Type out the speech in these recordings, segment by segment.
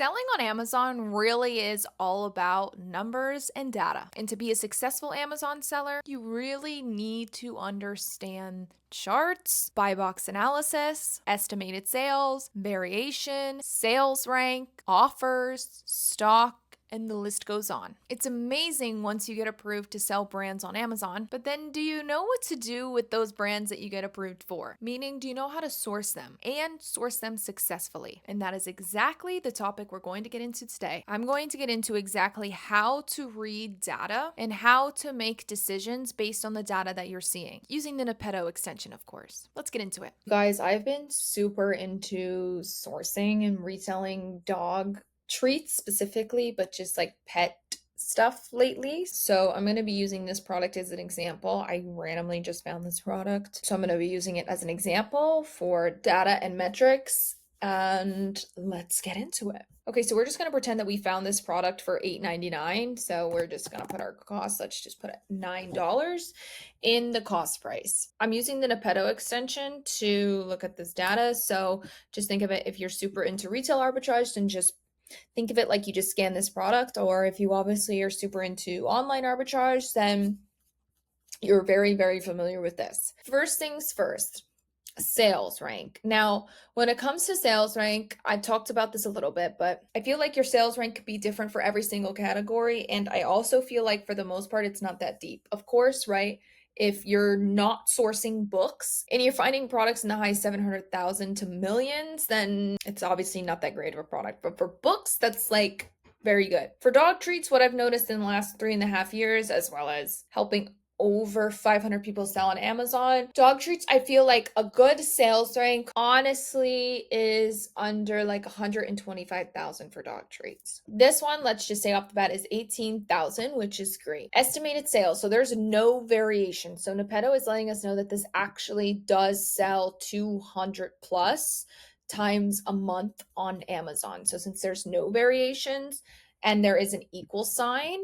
Selling on Amazon really is all about numbers and data. And to be a successful Amazon seller, you really need to understand charts, buy box analysis, estimated sales, variation, sales rank, offers, stock, and the list goes on. It's amazing once you get approved to sell brands on Amazon, but then do you know what to do with those brands that you get approved for? Meaning, do you know how to source them and source them successfully? And that is exactly the topic we're going to get into today. I'm going to get into exactly how to read data and how to make decisions based on the data that you're seeing, using the Nepeto extension, of course. Let's get into it. Guys, I've been super into sourcing and reselling dog treats specifically, but just like pet stuff lately. So I'm going to be using this product as an example. I randomly just found this product. So I'm going to be using it as an example for data and metrics. And let's get into it. Okay, so we're just going to pretend that we found this product for $8.99. So we're just going to put our cost, let's just put it $9 in the cost price. I'm using the Nepeto extension to look at this data. So just think of it, if you're super into retail arbitrage, then just think of it like you just scan this product, or if you obviously are super into online arbitrage, then you're very, very familiar with this. First things first, sales rank. Now, when it comes to sales rank, I talked about this a little bit, but I feel like your sales rank could be different for every single category. And I also feel like for the most part, it's not that deep. Of course, right? If you're not sourcing books and you're finding products in the high 700,000 to millions, then it's obviously not that great of a product. But for books, that's like very good. For dog treats, what I've noticed in the last 3.5 years, as well as helping over 500 people sell on Amazon. Dog treats, I feel like a good sales rank honestly is under like 125,000 for dog treats. This one, let's just say off the bat, is 18,000, which is great. Estimated sales, so there's no variation. So Nepeto is letting us know that this actually does sell 200 plus times a month on Amazon. So since there's no variations and there is an equal sign,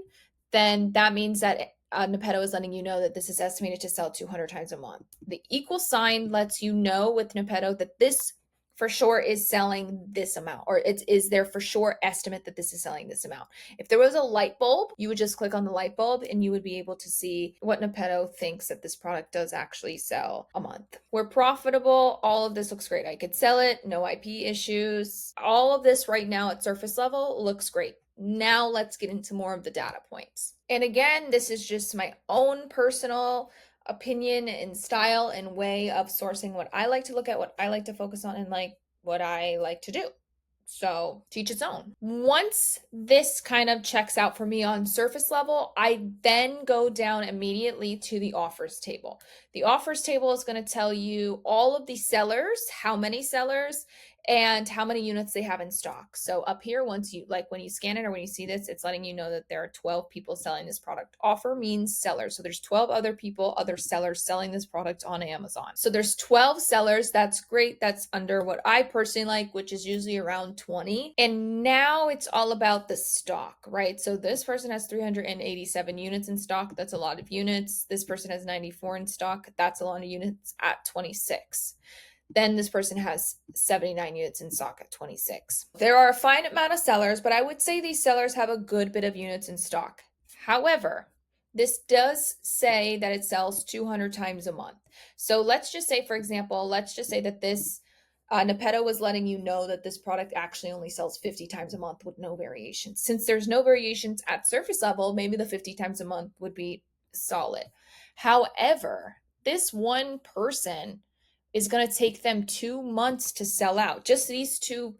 then that means that Nepeto is letting you know that this is estimated to sell 200 times a month. The equal sign lets you know with Nepeto that this for sure is selling this amount, or it is their for sure estimate that this is selling this amount. If there was a light bulb, you would just click on the light bulb and you would be able to see what Nepeto thinks that this product does actually sell a month. We're profitable. All of this looks great. I could sell it. No IP issues. All of this right now at surface level looks great. Now let's get into more of the data points. And again, this is just my own personal opinion and style and way of sourcing what I like to look at, what I like to focus on, and like what I like to do. So teach its own. Once this kind of checks out for me on surface level, I then go down immediately to the offers table. The offers table is going to tell you all of the sellers, how many sellers, and how many units they have in stock. So up here, once you when you scan it or when you see this, it's letting you know that there are 12 people selling this product. Offer means sellers. So there's 12 other sellers selling this product on Amazon. So there's 12 sellers. That's great. That's under what I personally like, which is usually around 20. And now it's all about the stock, right? So this person has 387 units in stock. That's a lot of units. This person has 94 in stock. That's a lot of units at 26. Then this person has 79 units in stock at 26. There are a finite amount of sellers, but I would say these sellers have a good bit of units in stock. However, this does say that it sells 200 times a month. So let's just say, for example, that this Nepeto was letting you know that this product actually only sells 50 times a month with no variations. Since there's no variations at surface level, maybe the 50 times a month would be solid. However, this one person is going to take them 2 months to sell out. Just these two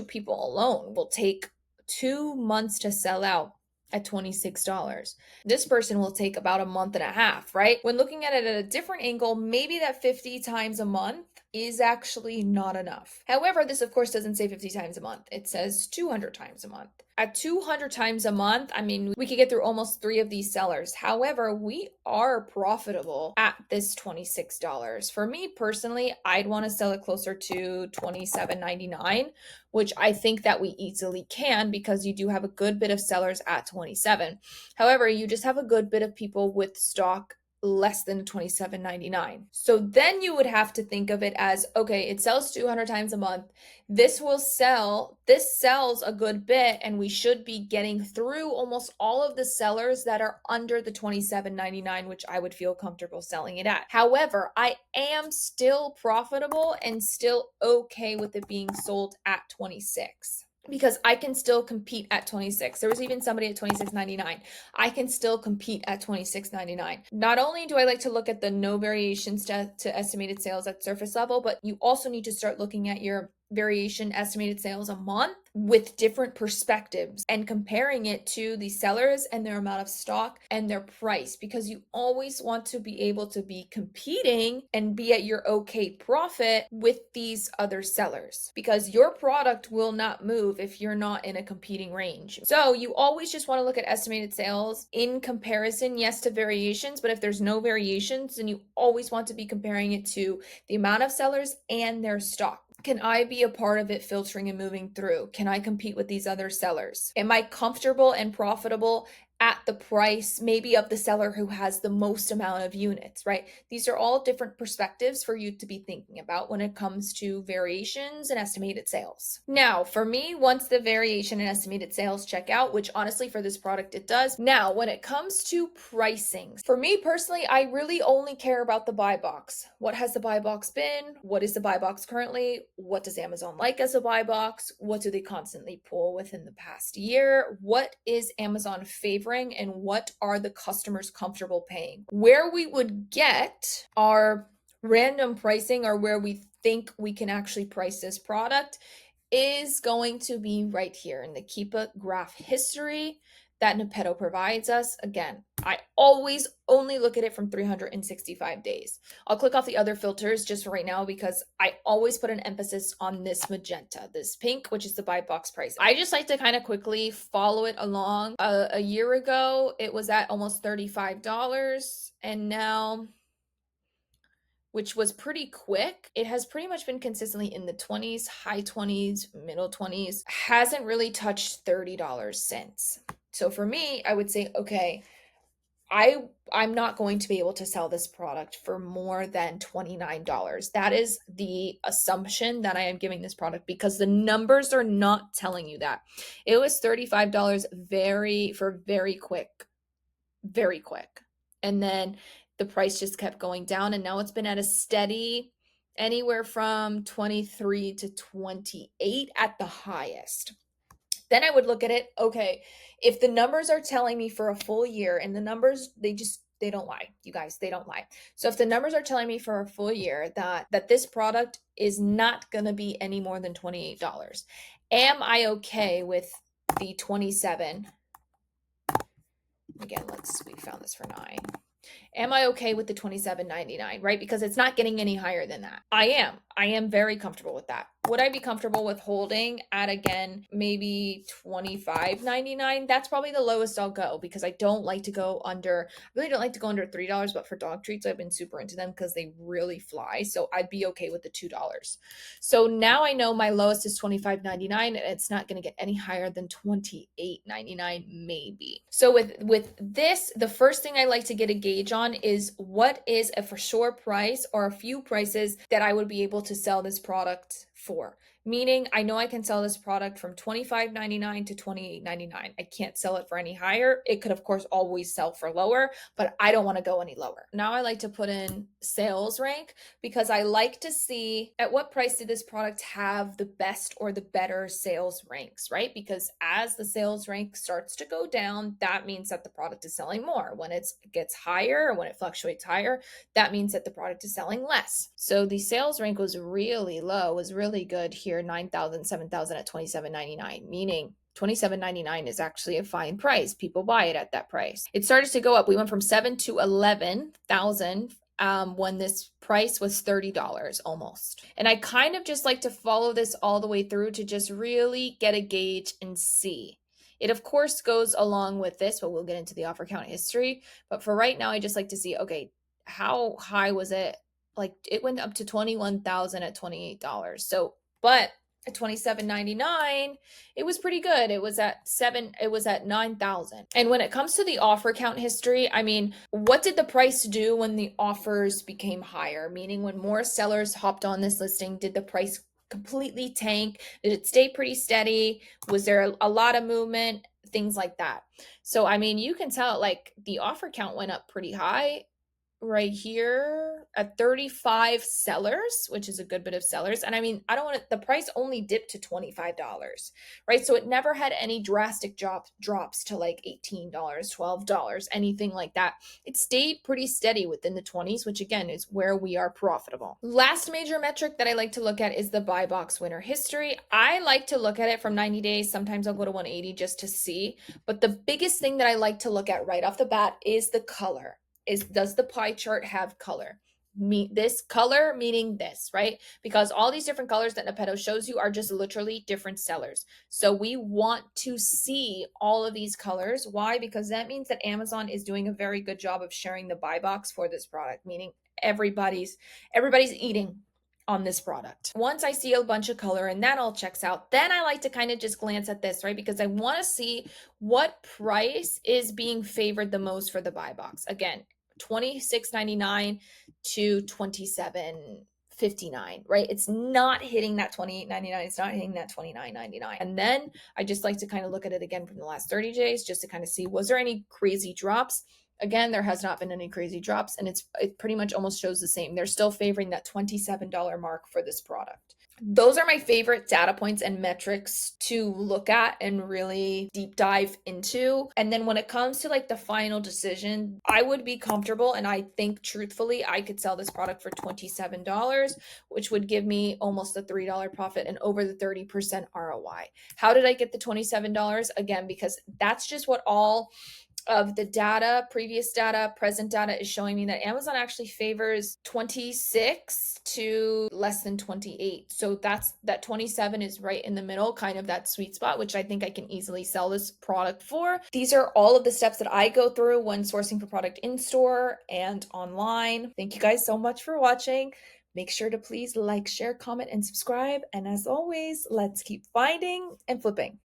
people alone will take 2 months to sell out at $26. This person will take about a month and a half, right? When looking at it at a different angle, maybe that 50 times a month is actually not enough. However, this of course doesn't say 50 times a month. It says 200 times a month. At 200 times a month, I mean, we could get through almost 3 of these sellers. However, we are profitable at this $26. For me personally, I'd want to sell it closer to $27.99, which I think that we easily can because you do have a good bit of sellers at 27. However, you just have a good bit of people with stock less than $27.99. So then you would have to think of it as, okay, it sells 200 times a month. This sells a good bit, and we should be getting through almost all of the sellers that are under the $27.99, which I would feel comfortable selling it at. However, I am still profitable and still okay with it being sold at 26 because I can still compete at 26. There was even somebody at 26.99. I can still compete at 26.99. Not only do I like to look at the no variations to estimated sales at surface level, but you also need to start looking at your variation estimated sales a month with different perspectives and comparing it to the sellers and their amount of stock and their price, because you always want to be able to be competing and be at your okay profit with these other sellers, because your product will not move if you're not in a competing range. So you always just want to look at estimated sales in comparison, yes, to variations, but if there's no variations, then you always want to be comparing it to the amount of sellers and their stock. Can I be a part of it filtering and moving through? Can I compete with these other sellers? Am I comfortable and profitable at the price maybe of the seller who has the most amount of units, right? These are all different perspectives for you to be thinking about when it comes to variations and estimated sales. Now, for me, once the variation and estimated sales check out, which honestly for this product it does. Now, when it comes to pricing, for me personally, I really only care about the buy box. What has the buy box been? What is the buy box currently? What does Amazon like as a buy box? What do they constantly pull within the past year? What is Amazon favoring? And what are the customers comfortable paying? Where we would get our random pricing, or where we think we can actually price this product, is going to be right here in the Keepa graph history that Nepetto provides us. Again, I always only look at it from 365 days. I'll click off the other filters just for right now because I always put an emphasis on this magenta, this pink, which is the buy box price. I just like to kind of quickly follow it along. A year ago, it was at almost $35, and now, which was pretty quick, it has pretty much been consistently in the 20s, high 20s, middle 20s, hasn't really touched $30 since. So for me, I would say, okay, I'm not going to be able to sell this product for more than $29. That is the assumption that I am giving this product, because the numbers are not telling you that. It was $35 very quick. And then the price just kept going down, and now it's been at a steady anywhere from 23 to 28 at the highest. Then I would look at it, okay, if the numbers are telling me for a full year, and the numbers, they don't lie, you guys, they don't lie. So if the numbers are telling me for a full year that this product is not going to be any more than $28, am I okay with the 27? Again, we found this for 9. Am I okay with the $27.99, right? Because it's not getting any higher than that. I am very comfortable with that. Would I be comfortable with holding at, again, maybe $25.99? That's probably the lowest I'll go, because I really don't like to go under $3, but for dog treats, I've been super into them because they really fly. So I'd be okay with the $2. So now I know my lowest is $25.99, and it's not going to get any higher than $28.99 maybe. So with this, the first thing I like to get a gauge on is what is a for sure price, or a few prices that I would be able to sell this product for. Meaning, I know I can sell this product from $25.99 to $28.99. I can't sell it for any higher. It could, of course, always sell for lower, but I don't want to go any lower. Now I like to put in sales rank, because I like to see at what price did this product have the best or the better sales ranks, right? Because as the sales rank starts to go down, that means that the product is selling more. When it gets higher, or when it fluctuates higher, that means that the product is selling less. So the sales rank was really low, was really good here. 9,000, 7,000 at $27.99, meaning $27.99 is actually a fine price. People buy it at that price. It started to go up. We went from 7 to 11,000 when this price was $30 almost. And I kind of just like to follow this all the way through to just really get a gauge and see. It, of course, goes along with this, but we'll get into the offer count history. But for right now, I just like to see, okay, how high was it? Like, it went up to 21,000 at $28. So, but at $27.99, it was pretty good. It was at 9,000. And when it comes to the offer count history, I mean, what did the price do when the offers became higher? Meaning when more sellers hopped on this listing, did the price completely tank? Did it stay pretty steady? Was there a lot of movement? Things like that. So, I mean, you can tell like the offer count went up pretty high right here at 35 sellers, which is a good bit of sellers. And I mean, I don't want to, the price only dipped to $25, right? So it never had any drastic drops to like $18, $12, anything like that. It stayed pretty steady within the 20s, which again is where we are profitable. Last major metric that I like to look at is the buy box winner history. I like to look at it from 90 days. Sometimes I'll go to 180 just to see. But the biggest thing that I like to look at right off the bat is the color. Does the pie chart have color? This color meaning this, right? Because all these different colors that Nepeto shows you are just literally different sellers. So we want to see all of these colors. Why? Because that means that Amazon is doing a very good job of sharing the buy box for this product, meaning everybody's eating on this product. Once I see a bunch of color and that all checks out, then I like to kind of just glance at this, right? Because I want to see what price is being favored the most for the buy box. Again, $26.99 to $27.59, right? It's not hitting that $28.99. It's not hitting that $29.99. And then I just like to kind of look at it again from the last 30 days just to kind of see, was there any crazy drops? Again, there has not been any crazy drops, and it pretty much almost shows the same. They're still favoring that $27 mark for this product. Those are my favorite data points and metrics to look at and really deep dive into. And then when it comes to like the final decision, I would be comfortable, and I think truthfully I could sell this product for $27, which would give me almost a $3 profit and over the 30% ROI. How did I get the $27? Again, because that's just what all of the data, previous data, present data is showing me that Amazon actually favors 26 to less than 28. So that 27 is right in the middle, kind of that sweet spot, which I think I can easily sell this product for. These are all of the steps that I go through when sourcing for product in store and online. Thank you guys so much for watching. Make sure to please like, share, comment, and subscribe. And as always, let's keep finding and flipping.